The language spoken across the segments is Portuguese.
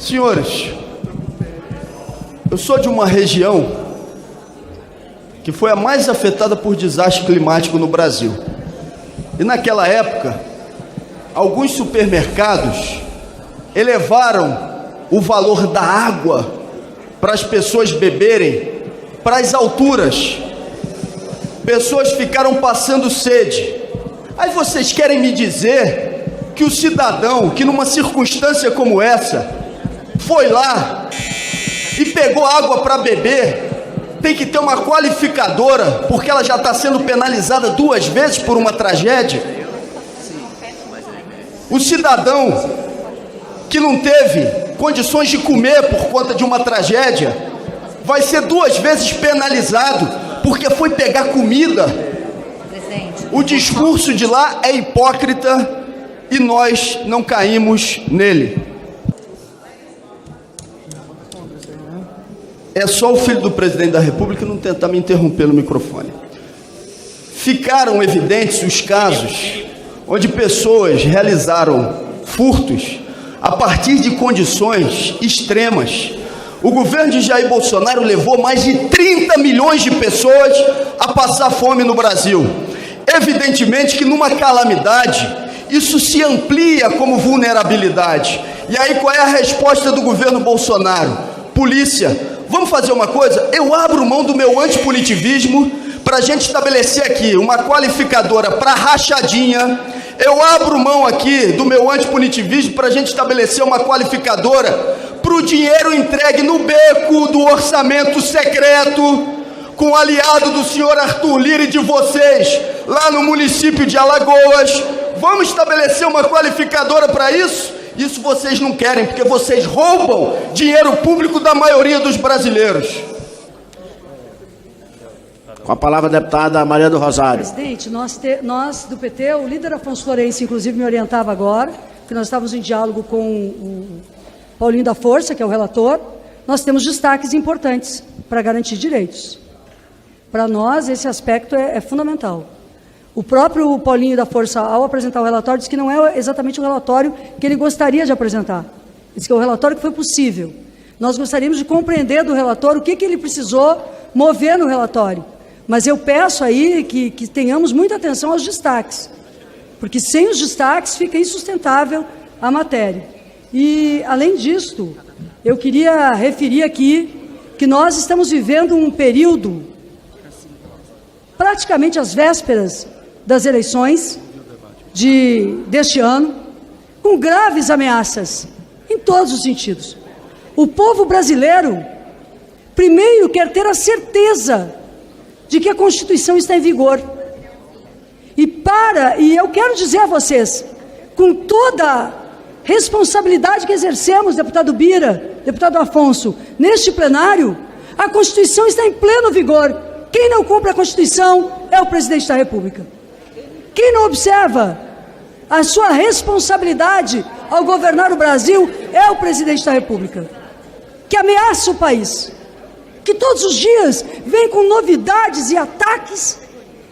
Senhores, eu sou de uma região que foi a mais afetada por desastre climático no Brasil. E naquela época, alguns supermercados elevaram o valor da água para as pessoas beberem para as alturas. Pessoas ficaram passando sede. Aí vocês querem me dizer que o cidadão que numa circunstância como essa foi lá e pegou água para beber tem que ter uma qualificadora porque ela já está sendo penalizada 2 vezes por uma tragédia? O cidadão que não teve condições de comer por conta de uma tragédia vai ser 2 vezes penalizado porque foi pegar comida. O discurso de lá é hipócrita e nós não caímos nele. É só o filho do presidente da República não tentar me interromper no microfone. Ficaram evidentes os casos onde pessoas realizaram furtos a partir de condições extremas. O governo de Jair Bolsonaro levou mais de 30 milhões de pessoas a passar fome no Brasil. Evidentemente que numa calamidade, isso se amplia como vulnerabilidade. E aí qual é a resposta do governo Bolsonaro? Polícia, vamos fazer uma coisa? Eu abro mão do meu antipunitivismo para a gente estabelecer aqui uma qualificadora para rachadinha. Eu abro mão aqui do meu antipunitivismo para a gente estabelecer uma qualificadora para o dinheiro entregue no beco do orçamento secreto, com o aliado do senhor Arthur Lira e de vocês, lá no município de Alagoas. Vamos estabelecer uma qualificadora para isso? Isso vocês não querem, porque vocês roubam dinheiro público da maioria dos brasileiros. Com a palavra, a deputada Maria do Rosário. Presidente, nós do PT, o líder Afonso Florencio, inclusive, me orientava agora, que nós estávamos em diálogo com o Paulinho da Força, que é o relator. Nós temos destaques importantes para garantir direitos. Para nós, esse aspecto é fundamental. O próprio Paulinho da Força, ao apresentar o relatório, disse que não é exatamente o relatório que ele gostaria de apresentar. Ele disse que é o relatório que foi possível. Nós gostaríamos de compreender do relator o que ele precisou mover no relatório. Mas eu peço aí que tenhamos muita atenção aos destaques, porque sem os destaques fica insustentável a matéria. E, além disso, eu queria referir aqui que nós estamos vivendo um período, praticamente às vésperas das eleições deste ano, com graves ameaças, em todos os sentidos. O povo brasileiro, primeiro, quer ter a certeza de que a Constituição está em vigor. E eu quero dizer a vocês, com toda responsabilidade que exercemos, deputado Bira, deputado Afonso, neste plenário, a Constituição está em pleno vigor. Quem não cumpre a Constituição é o presidente da República. Quem não observa a sua responsabilidade ao governar o Brasil é o presidente da República, que ameaça o país, que todos os dias vem com novidades e ataques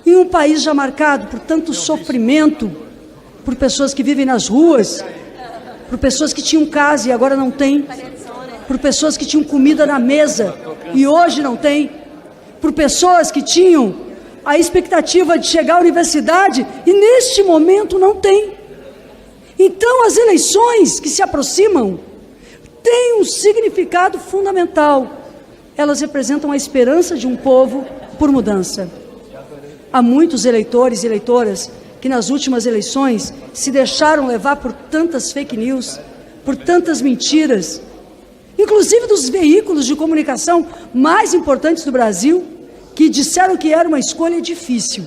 em um país já marcado por tanto sofrimento, por pessoas que vivem nas ruas, por pessoas que tinham casa e agora não têm, por pessoas que tinham comida na mesa e hoje não têm, por pessoas que tinham a expectativa de chegar à universidade e neste momento não tem. Então as eleições que se aproximam têm um significado fundamental. Elas representam a esperança de um povo por mudança. Há muitos eleitores e eleitoras que nas últimas eleições se deixaram levar por tantas fake news, por tantas mentiras, inclusive dos veículos de comunicação mais importantes do Brasil, que disseram que era uma escolha difícil.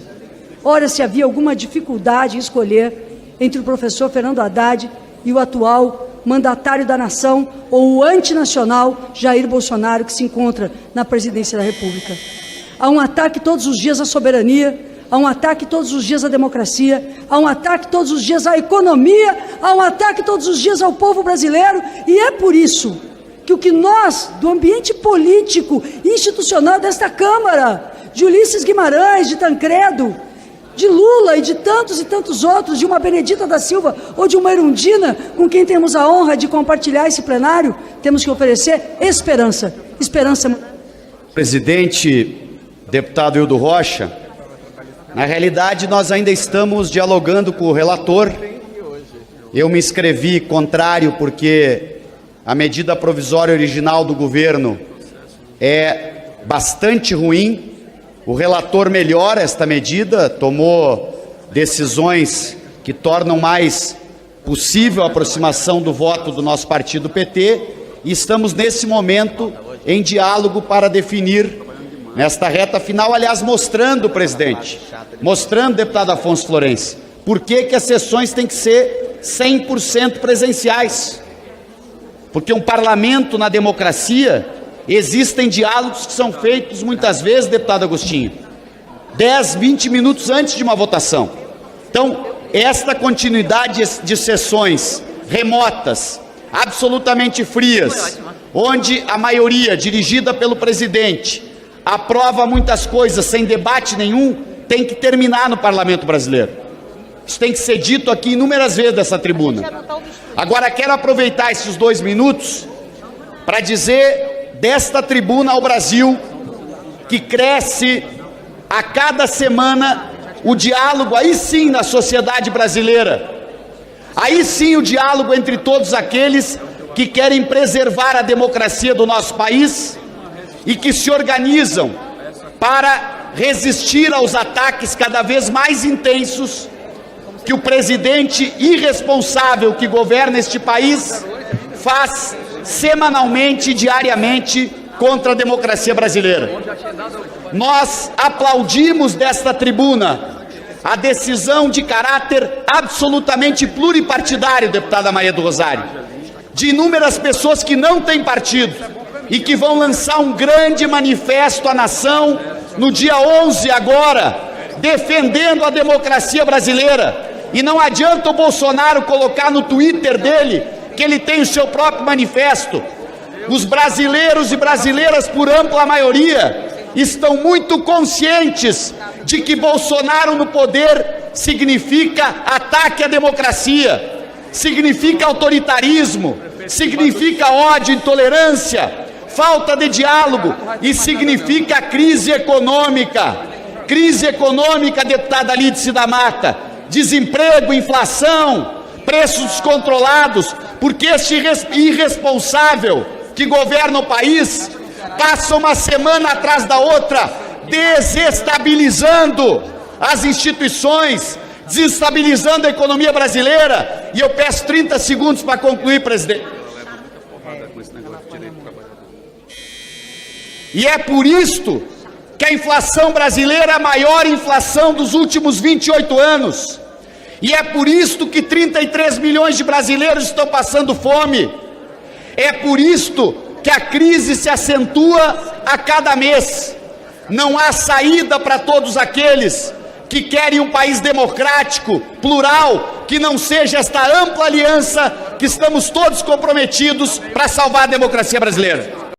Ora, se havia alguma dificuldade em escolher entre o professor Fernando Haddad e o atual mandatário da nação, ou o antinacional Jair Bolsonaro, que se encontra na presidência da República. Há um ataque todos os dias à soberania, há um ataque todos os dias à democracia, há um ataque todos os dias à economia, há um ataque todos os dias ao povo brasileiro, e é por isso que o que nós, do ambiente político institucional desta Câmara, de Ulisses Guimarães, de Tancredo, de Lula e de tantos e tantos outros, de uma Benedita da Silva ou de uma Erundina, com quem temos a honra de compartilhar esse plenário, temos que oferecer esperança. Esperança. Presidente, deputado Hildo Rocha, na realidade nós ainda estamos dialogando com o relator. Eu me inscrevi contrário porque a medida provisória original do governo é bastante ruim. O relator melhora esta medida, tomou decisões que tornam mais possível a aproximação do voto do nosso partido PT, e estamos nesse momento em diálogo para definir nesta reta final, aliás, mostrando, presidente, mostrando, deputado Afonso Florencio, por que as sessões têm que ser 100% presenciais. Porque um parlamento na democracia, existem diálogos que são feitos muitas vezes, deputado Agostinho, 10, 20 minutos antes de uma votação. Então, esta continuidade de sessões remotas, absolutamente frias, onde a maioria, dirigida pelo presidente, aprova muitas coisas sem debate nenhum, tem que terminar no parlamento brasileiro. Isso tem que ser dito aqui inúmeras vezes dessa tribuna. Agora, quero aproveitar esses 2 minutos para dizer desta tribuna ao Brasil que cresce a cada semana o diálogo, aí sim, na sociedade brasileira. Aí sim o diálogo entre todos aqueles que querem preservar a democracia do nosso país e que se organizam para resistir aos ataques cada vez mais intensos que o presidente irresponsável que governa este país faz semanalmente e diariamente contra a democracia brasileira. Nós aplaudimos desta tribuna a decisão de caráter absolutamente pluripartidário, deputada Maria do Rosário, de inúmeras pessoas que não têm partido e que vão lançar um grande manifesto à nação no dia 11 agora, defendendo a democracia brasileira. E não adianta o Bolsonaro colocar no Twitter dele que ele tem o seu próprio manifesto. Os brasileiros e brasileiras, por ampla maioria, estão muito conscientes de que Bolsonaro no poder significa ataque à democracia, significa autoritarismo, significa ódio, intolerância, falta de diálogo e significa crise econômica. Crise econômica, deputada Lídice da Mata, desemprego, inflação, preços descontrolados, porque este irresponsável que governa o país passa uma semana atrás da outra desestabilizando as instituições, desestabilizando a economia brasileira. E eu peço 30 segundos para concluir, presidente. E é por isto que a inflação brasileira é a maior inflação dos últimos 28 anos. E é por isto que 33 milhões de brasileiros estão passando fome. É por isto que a crise se acentua a cada mês. Não há saída para todos aqueles que querem um país democrático, plural, que não seja esta ampla aliança que estamos todos comprometidos para salvar a democracia brasileira.